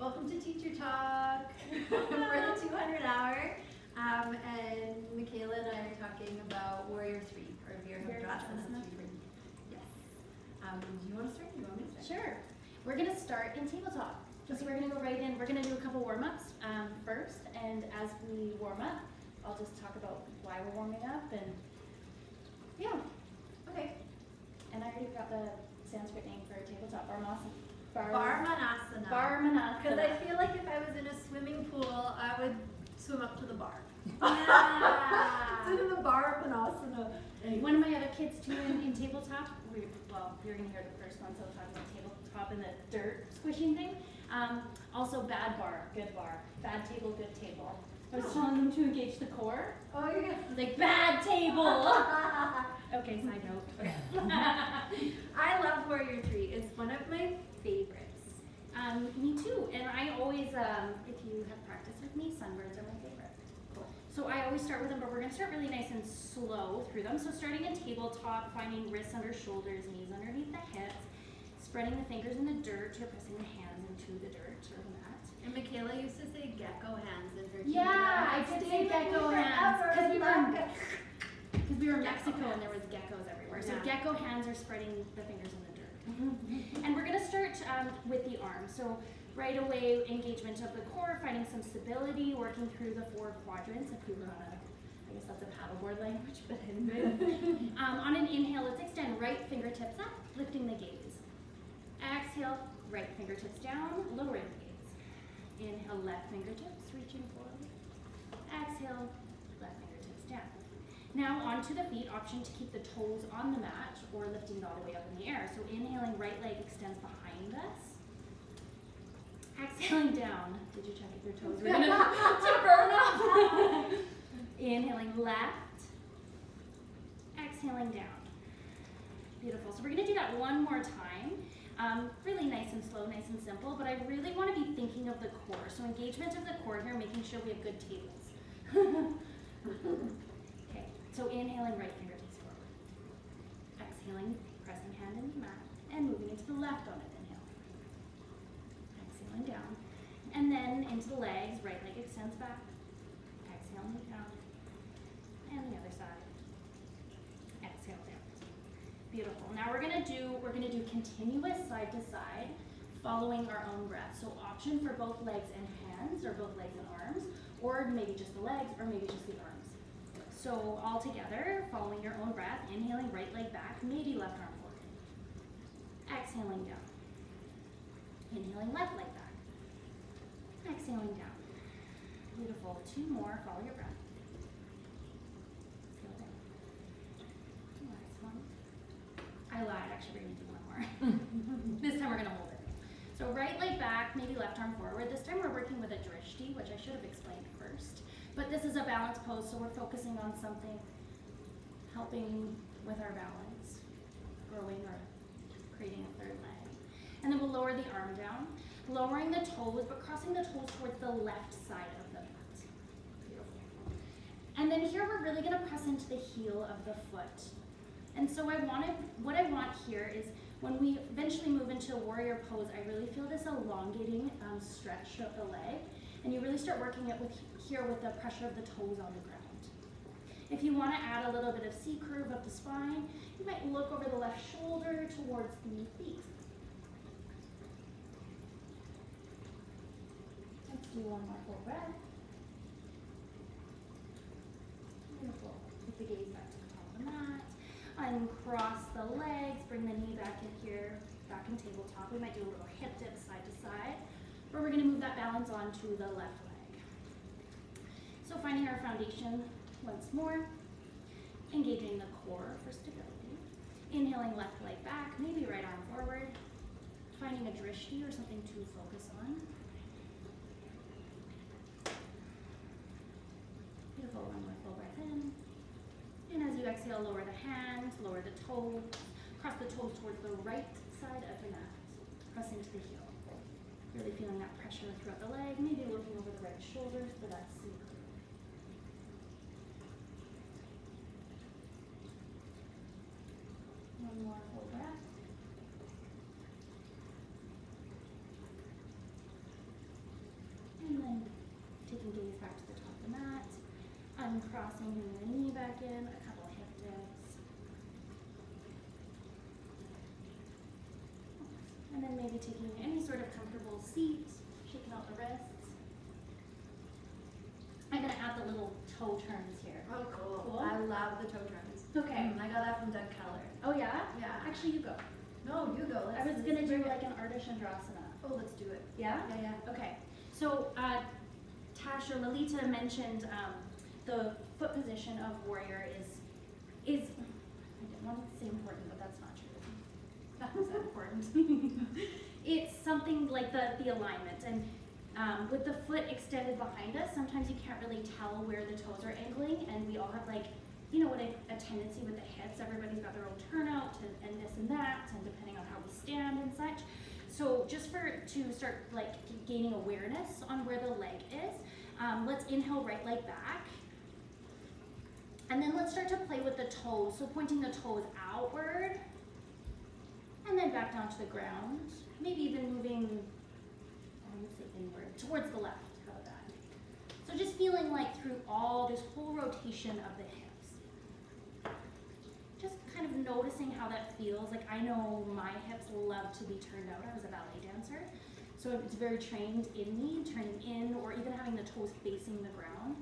Welcome to Teacher Talk for the 200 hour. And Michela and I are talking about Warrior 3 or Virabhadrasana 3. Yes. Do you want to start? Do you want me to start? Sure. We're going to start in tabletop. Just we're going to go right in. We're going to do a couple warm-ups first, and as we warm up, I'll just talk about why we're warming up and yeah. Okay. And I already forgot the Sanskrit name for tabletop. Varmanasana. Because I feel like if I was in a swimming pool, I would swim up to the bar. Yeah. To the Varmanasana. One of my other kids too in tabletop, you're going to hear the first one, so we'll talk about tabletop and the dirt squishing thing. Also bad bar, good bar. Bad table, good table. I was telling them to engage the core. Oh, you're going to... Like, bad table! Okay, side note. Okay. I love Warrior 3. It's one of my favorites. Me too. And I always, if you have practiced with me, sunbirds are my favorite. Cool. So I always start with them, but we're going to start really nice and slow through them. So starting in tabletop, finding wrists under shoulders, knees underneath the hips, spreading the fingers in the dirt, you're pressing the hands into the dirt or the mat. And Michela used to say gecko hands in her Yeah, I did say gecko hands. Because we were in Mexico and there was geckos everywhere. So Yeah. gecko hands are spreading the fingers in the dirt. And we're going to start with the arms. So right away, engagement of the core, finding some stability, working through the 4 quadrants. If we were on a, I guess that's a paddleboard language, but anyway. On an inhale, let's extend right fingertips up, lifting the gaze. Exhale, right fingertips down, lowering the gaze. Inhale, left fingertips, reaching forward. Exhale, left fingertips down. Now onto the feet, option to keep the toes on the mat or lifting it all the way up in the air. So inhaling, right leg extends behind us. Exhaling down. Did you check if your toes were going to burn up? Inhaling left. Exhaling down. Beautiful. So we're going to do that one more time. Really nice and slow, nice and simple, but I really want to be thinking of the core. So engagement of the core here, making sure we have good tables. Okay, so inhaling, right fingertips forward. Exhaling, pressing hand into the mat, and moving into the left on an inhale. Exhaling down, and then into the legs, right leg extends back. Exhaling down, and the other side. Exhale down. Beautiful. Now we're gonna do continuous side to side, following our own breath. So option for both legs and hands, or both legs and arms, or maybe just the legs, or maybe just the arms. So all together, following your own breath, inhaling right leg back, maybe left arm forward. Exhaling down. Inhaling left leg back. Exhaling down. Beautiful. 2 more. Follow your breath. Exhale down. Last one. I lied. Actually, we're going to do one more. This time we're going to hold it. So right leg back, maybe left arm forward. This time we're working with a drishti, which I should have explained first. But this is a balance pose, so we're focusing on something helping with our balance, growing or creating a third leg. And then we'll lower the arm down, lowering the toes, but crossing the toes towards the left side of the mat. Beautiful. And then here we're really going to press into the heel of the foot. And so what I want here is when we eventually move into a warrior pose, I really feel this elongating stretch of the leg. And you really start working it with the pressure of the toes on the ground. If you want to add a little bit of C curve of the spine, you might look over the left shoulder towards the feet. Let's do one more full breath. Beautiful. Take the gaze back to the top of the mat. Uncross the legs, bring the knee back in here, back in tabletop. We might do a little hip dip side to side, where we're going to move that balance onto the left leg. So finding our foundation once more, engaging the core for stability. Inhaling left leg back, maybe right arm forward. Finding a drishti or something to focus on. Beautiful, one more full breath in. And as you exhale, lower the hands, lower the toes, cross the toes towards the right side of the mat. Press into the heel. Really feeling that pressure throughout the leg, maybe looking over the right shoulders for that C curve. One more full breath. gaze back to the top of the mat. Uncrossing, bringing the knee back in, a couple hip dips. And then maybe taking any sort of comfortable seat, shaking out the wrists. I'm gonna add the little toe turns here. Oh, cool. Cool. I love the toe turns. Okay. I got that from Doug Keller. Oh yeah? Yeah. Actually, you go. No, you go. I was gonna do like an Ardashandrasana. Oh, let's do it. Yeah? Yeah, yeah. Okay. So, Tash or Lalita mentioned the foot position of warrior is I didn't want to say important, but that's not true. That was important. It's something like the alignment, and with the foot extended behind us, sometimes you can't really tell where the toes are angling, and we all have like, you know, what a tendency with the hips. Everybody's got their own turnout and this and that, and depending on how we stand and such. So just to start like gaining awareness on where the leg is, let's inhale right leg back. And then let's start to play with the toes. So pointing the toes outward and then back down to the ground. Maybe even moving, I would say inward, towards the left. How about that? So just feeling like through all this whole rotation of the hips. Just kind of noticing how that feels. Like I know my hips love to be turned out. I was a ballet dancer. So it's very trained in me, turning in or even having the toes facing the ground.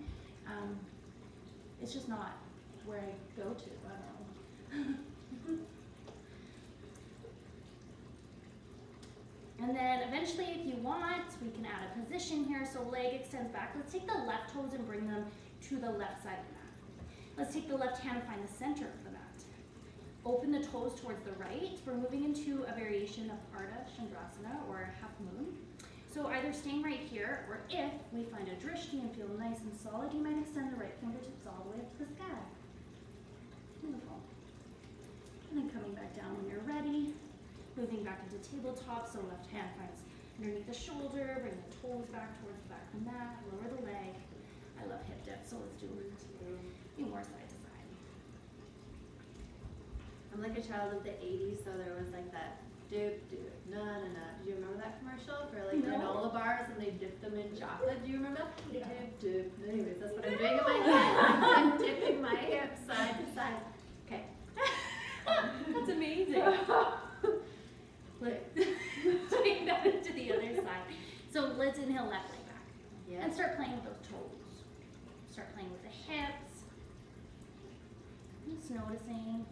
It's just not where I go to, I don't know. And then eventually if you want, we can add a position here. So leg extends back. Let's take the left toes and bring them to the left side of the mat. Let's take the left hand and find the center of the mat. Open the toes towards the right. We're moving into a variation of Ardashandrasana or half moon. So either staying right here, or if we find a drishti and feel nice and solid, you might extend the right fingertips all the way up to the sky. Beautiful. And then coming back down when you're ready. Moving back into tabletop, so left hand finds underneath the shoulder, bring the toes back towards the back of the mat, lower the leg. I love hip dips, so let's do more side to side. I'm like a child of the 80s, so there was like that dip, na na na. Do you remember that commercial for like granola bars and they dip them in chocolate? Do you remember that? Yeah. Dip. Anyways, that's what I'm doing in my head. I'm dipping my hips side to side. Okay. That's amazing. Let's take that into the other side. So let's inhale left leg back. Yeah. And start playing with those toes. Start playing with the hips. Just noticing.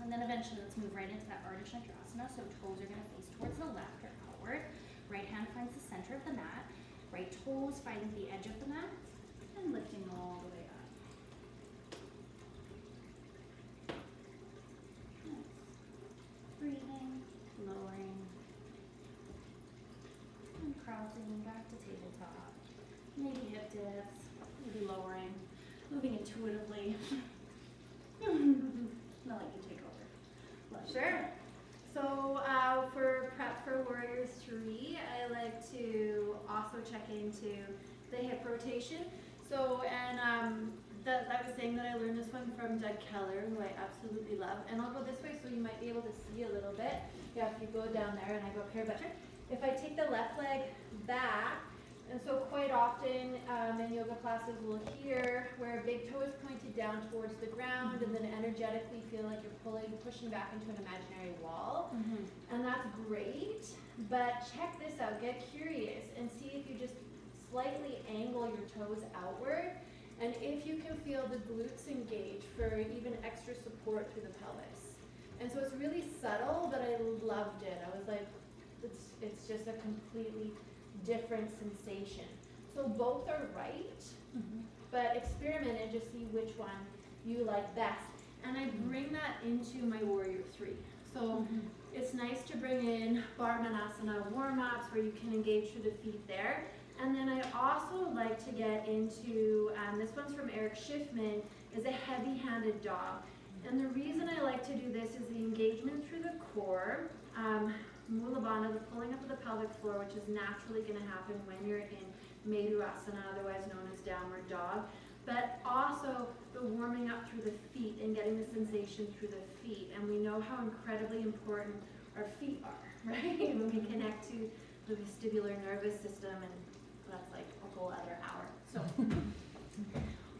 And then eventually let's move right into that Ardashandrasana. So toes are going to face towards the left or outward. Right hand finds the center of the mat. Right toes finding the edge of the mat. And lifting all the way up. Nice. Breathing, lowering, and crossing back to tabletop. Maybe hip dips, maybe lowering, moving intuitively. I'll let you take over. Love you. Sure. So for prep for Warrior 3, I like to also check into the hip rotation. So, and I was saying that I learned this one from Doug Keller, who I absolutely love. And I'll go this way so you might be able to see a little bit. Yeah, if you go down there and I go up here better. If I take the left leg back, and so quite often in yoga classes we'll hear where a big toe is pointed down towards the ground and then energetically feel like you're pushing back into an imaginary wall. And that's great, but check this out, get curious and see if you just slightly angle your toes outward, and if you can feel the glutes engage for even extra support through the pelvis. And so it's really subtle, but I loved it. I was like, it's just a completely different sensation. So both are right, but experiment and just see which one you like best. And I bring that into my Warrior 3. So it's nice to bring in Bar Manasana warm-ups where you can engage through the feet there. And then I also like to get into, this one's from Eric Schiffman, is a heavy-handed dog. And the reason I like to do this is the engagement through the core, Mula Bandha, the pulling up of the pelvic floor, which is naturally going to happen when you're in Virabhadrasana, otherwise known as downward dog. But also So warming up through the feet and getting the sensation through the feet. And we know how incredibly important our feet are, right? When we connect to the vestibular nervous system, and that's like a whole other hour. So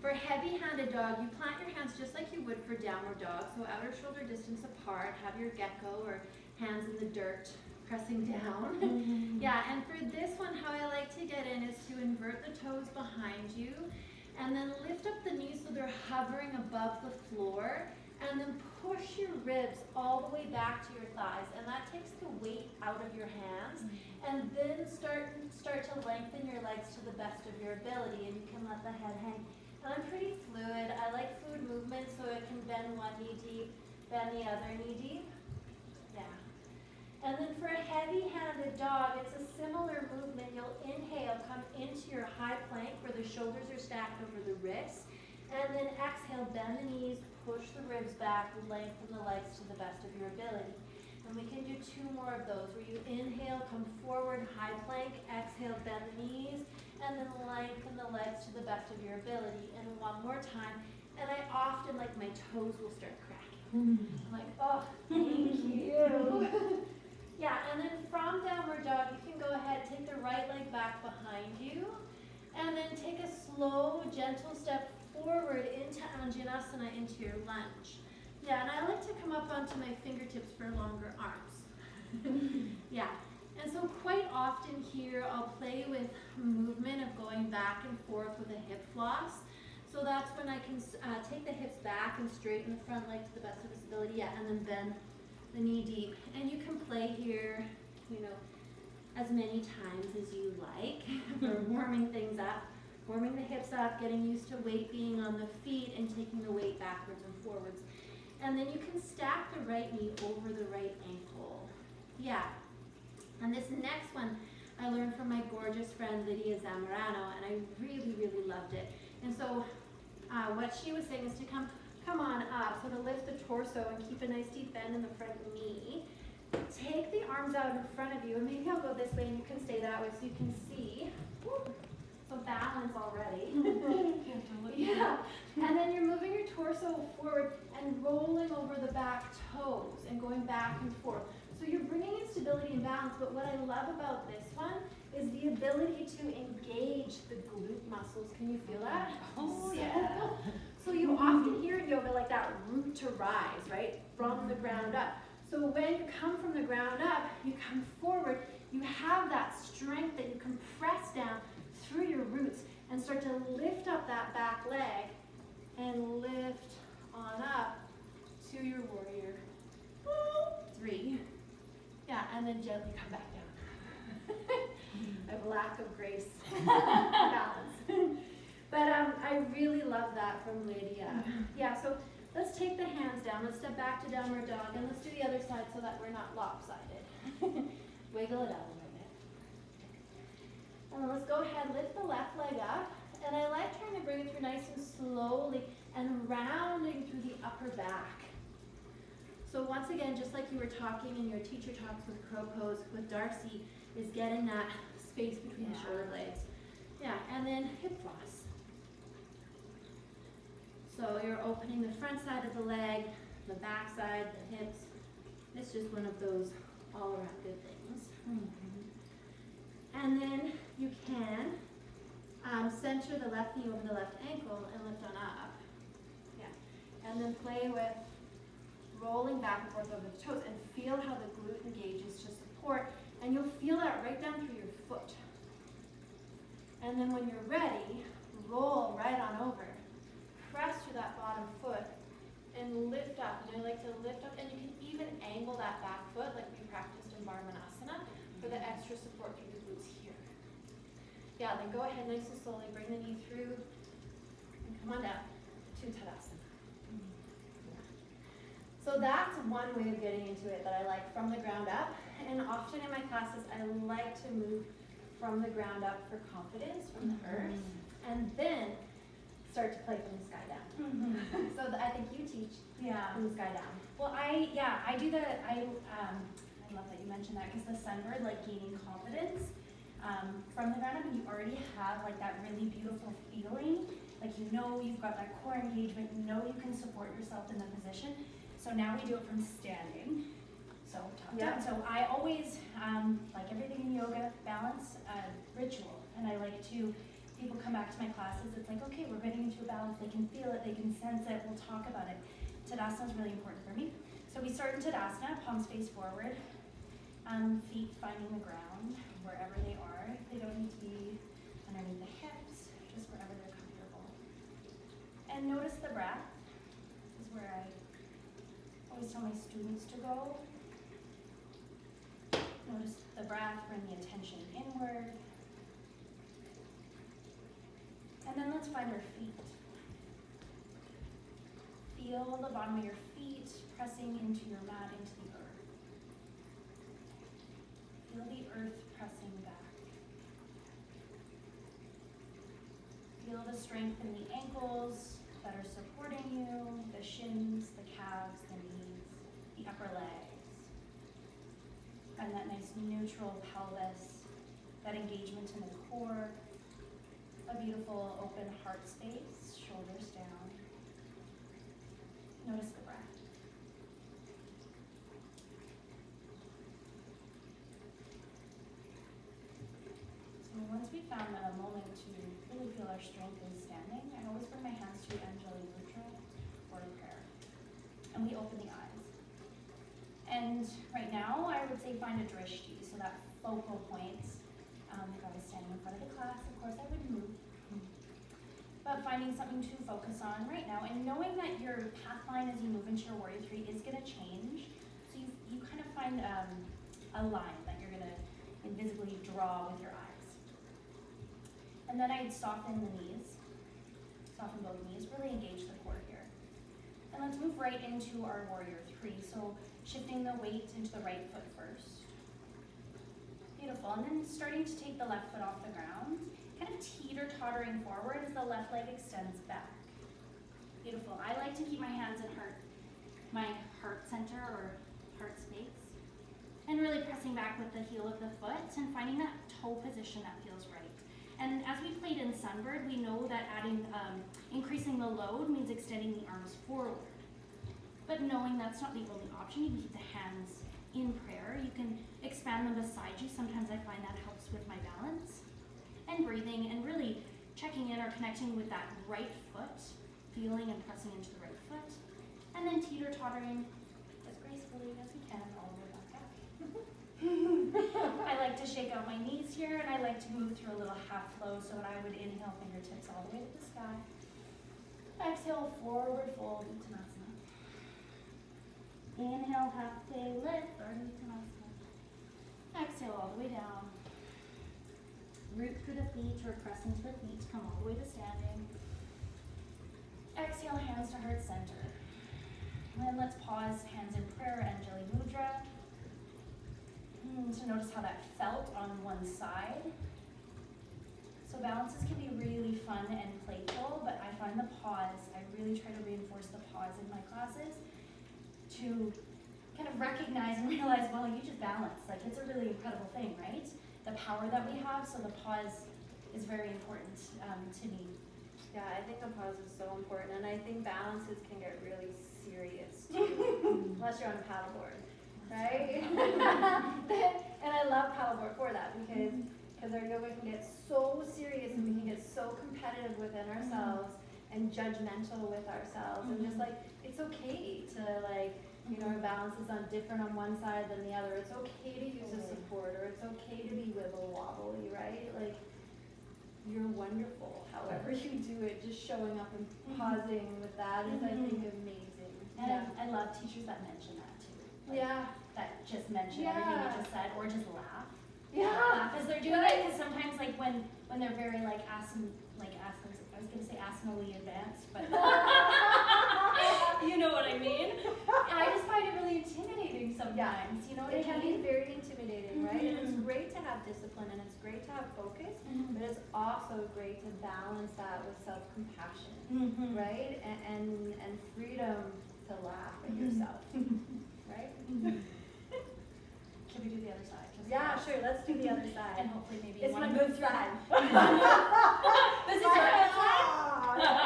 for heavy-handed dog, you plant your hands just like you would for downward dog. So outer shoulder distance apart, have your gecko or hands in the dirt, pressing down. Yeah, and for this one, how I like to get in is to invert the toes behind you, and then lift up the knees so they're hovering above the floor, and then push your ribs all the way back to your thighs, and that takes the weight out of your hands, and then start to lengthen your legs to the best of your ability, and you can let the head hang. And I'm pretty fluid. I like fluid movement, so it can bend one knee deep, bend the other knee deep. Yeah. And then for a heavy-handed dog, it's a similar movement. You'll inhale, come into your high plank where the shoulders are stacked over the wrists. And then exhale, bend the knees, push the ribs back, lengthen the legs to the best of your ability. And we can do 2 more of those where you inhale, come forward, high plank, exhale, bend the knees, and then lengthen the legs to the best of your ability. And one more time. And I often, like, my toes will start cracking. I'm like, oh, thank you. Yeah, and then from downward dog, you can go ahead, take the right leg back behind you, and then take a slow, gentle step forward into Anjanasana, into your lunge. Yeah, and I like to come up onto my fingertips for longer arms. Yeah, and so quite often here, I'll play with movement of going back and forth with a hip floss. So that's when I can take the hips back and straighten the front leg to the best of its ability, yeah, and then bend the knee deep. And you can play here, you know, as many times as you like for warming things up, warming the hips up, getting used to weight being on the feet and taking the weight backwards and forwards. And then you can stack the right knee over the right ankle. Yeah. And this next one I learned from my gorgeous friend Lydia Zamorano, and I really, really loved it. And so what she was saying is to come on up, so to lift the torso and keep a nice deep bend in the front knee. Take the arms out in front of you, and maybe I'll go this way and you can stay that way so you can see. Woo. So balance already. Yeah. And then you're moving your torso forward and rolling over the back toes and going back and forth. So you're bringing in stability and balance, but what I love about this one is the ability to engage the glute muscles. Can you feel that? Oh, yeah. So you often hear in yoga like that root to rise, right? From the ground up. So when you come from the ground up, you come forward, you have that strength that you can press down through your roots and start to lift up that back leg and lift on up to your warrior 3. Yeah, and then gently come back down. I have a lack of grace, balance. But I really love that from Lydia. Yeah, so let's take the hands down. Let's step back to downward dog, and let's do the other side so that we're not lopsided. Wiggle it out a little bit. And then let's go ahead, lift the left leg up. And I like trying to bring it through nice and slowly and rounding through the upper back. So once again, just like you were talking in your teacher talks with crow pose with Darcy, is getting that space between the shoulder blades. Yeah, and then hip floss. So you're opening the front side of the leg, the back side, the hips. It's just one of those all around good things. And then you can center the left knee over the left ankle and lift on up. Yeah. And then play with rolling back and forth over the toes and feel how the glute engages to support. And you'll feel that right down through your foot. And then when you're ready, roll right on over. Press through that bottom foot and lift up. And I like to lift up, and you can even angle that back foot like we practiced in Virabhadrasana for the extra support through the glutes here. Yeah, then go ahead nice and slowly, bring the knee through, and come on down to Tadasana. So that's one way of getting into it that I like from the ground up. And often in my classes, I like to move from the ground up for confidence, from the earth, and then start to play from the sky down. So I think you teach from the sky down. Well, I do the, I love that you mentioned that, because the sunbird, like gaining confidence from the ground up, and you already have like that really beautiful feeling. Like you know you've got that core engagement, you know you can support yourself in the position. So now we do it from standing. So top down. So I always, like everything in yoga, balance, ritual. And I like to, people come back to my classes, it's like, okay, we're getting into a balance, they can feel it, they can sense it, we'll talk about it. Tadasana is really important for me. So we start in Tadasana, palms face forward, feet finding the ground, wherever they are. They don't need to be underneath the hips, just wherever they're comfortable. And notice the breath. This is where I always tell my students to go. Notice the breath, bring the attention inward. And then let's find our feet. Feel the bottom of your feet pressing into your mat, into the earth. Feel the earth pressing back. Feel the strength in the ankles that are supporting you, the shins, the calves, the knees, the upper legs. And that nice neutral pelvis, that engagement in the core. A beautiful open heart space, shoulders down. Notice the breath. So once we found a moment to really feel our strength in standing, I always bring my hands to Anjali or prayer. And we open the eyes. And right now, I would say find a drishti, so that focal point. If I was standing in front of the class, of course I would move. But finding something to focus on right now, and knowing that your path line as you move into your Warrior 3 is going to change. So you kind of find a line that you're going to invisibly draw with your eyes. And then I'd soften the knees, soften both knees, really engage the core here. And let's move right into our Warrior 3. So shifting the weight into the right foot first. Beautiful, and then starting to take the left foot off the ground, kind of teeter-tottering forward as the left leg extends back. Beautiful, I like to keep my hands in my heart center or heart space, and really pressing back with the heel of the foot and finding that toe position that feels right. And as we played in Sunbird, we know that increasing the load means extending the arms forward. But knowing that's not the only option, you can keep the hands in prayer. You can expand them beside you. Sometimes I find that helps with my balance. And breathing and really checking in or connecting with that right foot, feeling and pressing into the right foot. And then teeter-tottering as gracefully as we can all the way back up. I like to shake out my knees here, and I like to move through a little half flow, so I would inhale fingertips all the way to the sky. Exhale, forward fold, Uttanasana. Inhale, halfway lift, or Uttanasana. Exhale all the way down. Root through the feet or press into the feet, come all the way to standing. Exhale, hands to heart center. And then let's pause, hands in prayer, Anjali Mudra. To notice how that felt on one side. So balances can be really fun and playful, but I find the pause, I really try to reinforce the pause in my classes to kind of recognize and realize, well, you just balance. Like, it's a really incredible thing, right? The power that we have, so the pause is very important to me. Yeah, I think the pause is so important, and I think balances can get really serious too, unless you're on a paddleboard, right? And I love paddleboard for that because our yoga can get so serious and we can get so competitive within ourselves and judgmental with ourselves, and just like it's okay to like. You know, our balance is different on one side than the other. It's okay to use a support, or it's okay to be wibble wobbly, right? Like, you're wonderful. However you do it, just showing up and pausing with that is, I think, amazing. And I love teachers that mention that too. Like, that just mention everything you just said, or just laugh. Yeah. Laugh as they're doing it, because sometimes like when they're very like I was gonna say asanally advanced, but you know what I mean. I just find it really intimidating sometimes. You know what I mean? It can be very intimidating, right? And it's great to have discipline and it's great to have focus, but it's also great to balance that with self-compassion, right? And freedom to laugh at yourself, right? Can we do the other side? Yeah, sure. Let's do the other side. And hopefully maybe it's you my want to good side. This is your good side?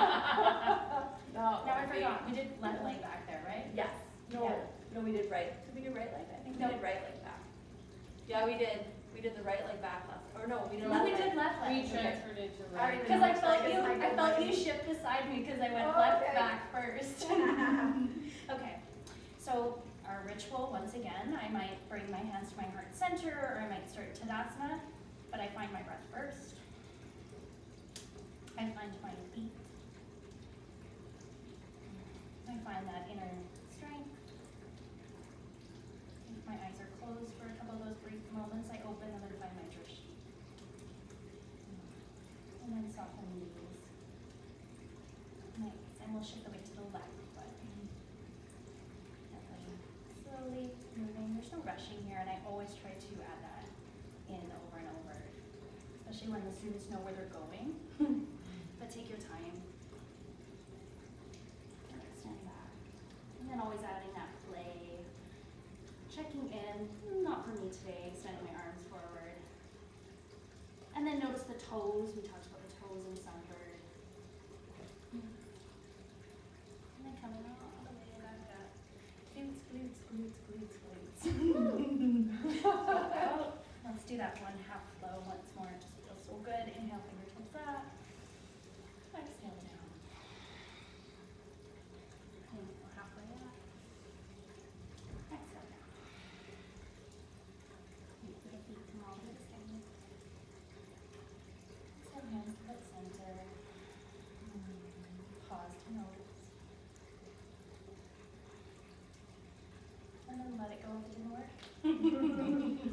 we did left leg back there, right? Yes. No, Yeah. no, we did right. Did we do right leg? I think we No. did right leg back. Yeah, we did. We did the right leg back last. Or no, we did No, left we leg. did left leg. We transferred it to I right. don't Because I felt Like, you, it's I like felt a you leg. shift beside me because I went Oh, left okay. back first. Okay, so our ritual, once again, I might bring my hands to my heart center, or I might start Tadasana, but I find my breath first. I find my feet. I find that inner strength. If my eyes are closed for a couple of those brief moments, I open them and find my drishti. And then soften the knees. Nice, and we'll shift the weight to the left foot. And then slowly moving, there's no rushing here, and I always try to add that in over and over, especially when the students know where they're going. But take your time. And extend back. And then always adding that play. Checking in, not for me today, extending my arms forward. And then notice the toes, we talked about the toes in sunbird. And then coming all the way back up. Glutes, glutes, glutes, glutes, glutes. Out. Let's do that one half flow once more, it just feels so good. Inhale, fingertips up. Exhale down. Inhale, halfway up. Exhale down. Wait for the feet to come all the way to the sky. Exhale, hands to the center. Pause to notice. And then let it go if it didn't work.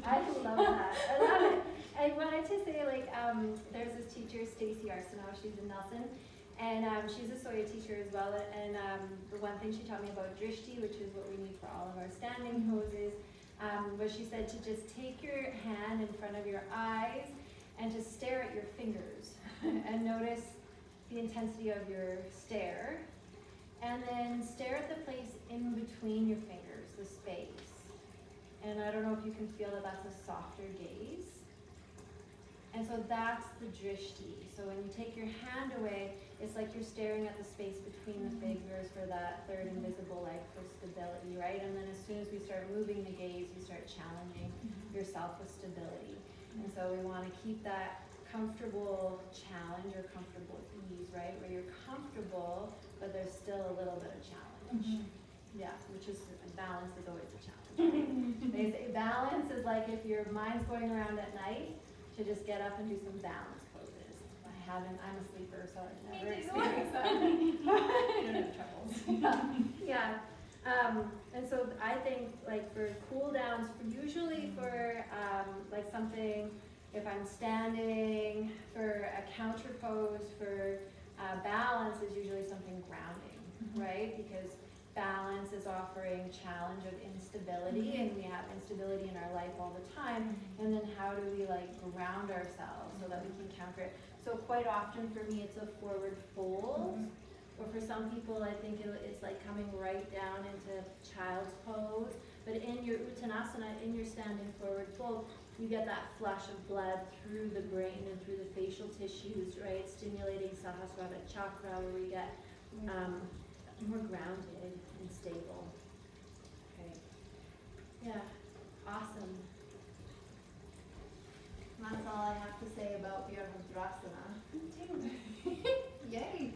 I love that. I love it. I wanted to say, like, there's this teacher, Stacy Arsenault, she's in Nelson, and she's a SOYA teacher as well. And the one thing she taught me about drishti, which is what we need for all of our standing poses, was she said to just take your hand in front of your eyes and just stare at your fingers and notice the intensity of your stare, and then stare at the place in between your fingers, the space. And I don't know if you can feel that that's a softer gaze. And so that's the drishti. So when you take your hand away, it's like you're staring at the space between the fingers for that third invisible leg for stability, right? And then as soon as we start moving the gaze, you start challenging yourself with stability. And so we want to keep that comfortable challenge or comfortable ease, right? Where you're comfortable, but there's still a little bit of challenge. Yeah, which is, balance is always a challenge. They say balance is like if your mind's going around at night, to just get up and do some balance poses. I'm a sleeper, so I've never experienced that. You don't have troubles. Yeah. And so I think like for cool downs, usually for like something, if I'm standing, for a counter pose, for balance is usually something grounding, right? Because balance is offering challenge of instability, and we have instability in our life all the time, and then how do we like ground ourselves so that we can counter it? So quite often for me it's a forward fold, or for some people I think it's like coming right down into child's pose, but in your Uttanasana, in your standing forward fold, you get that flush of blood through the brain and through the facial tissues, right? Stimulating Sahasrara chakra, where we get more grounded and stable. Okay. Yeah, awesome. That's all I have to say about Virabhadrasana. Me too. Yay!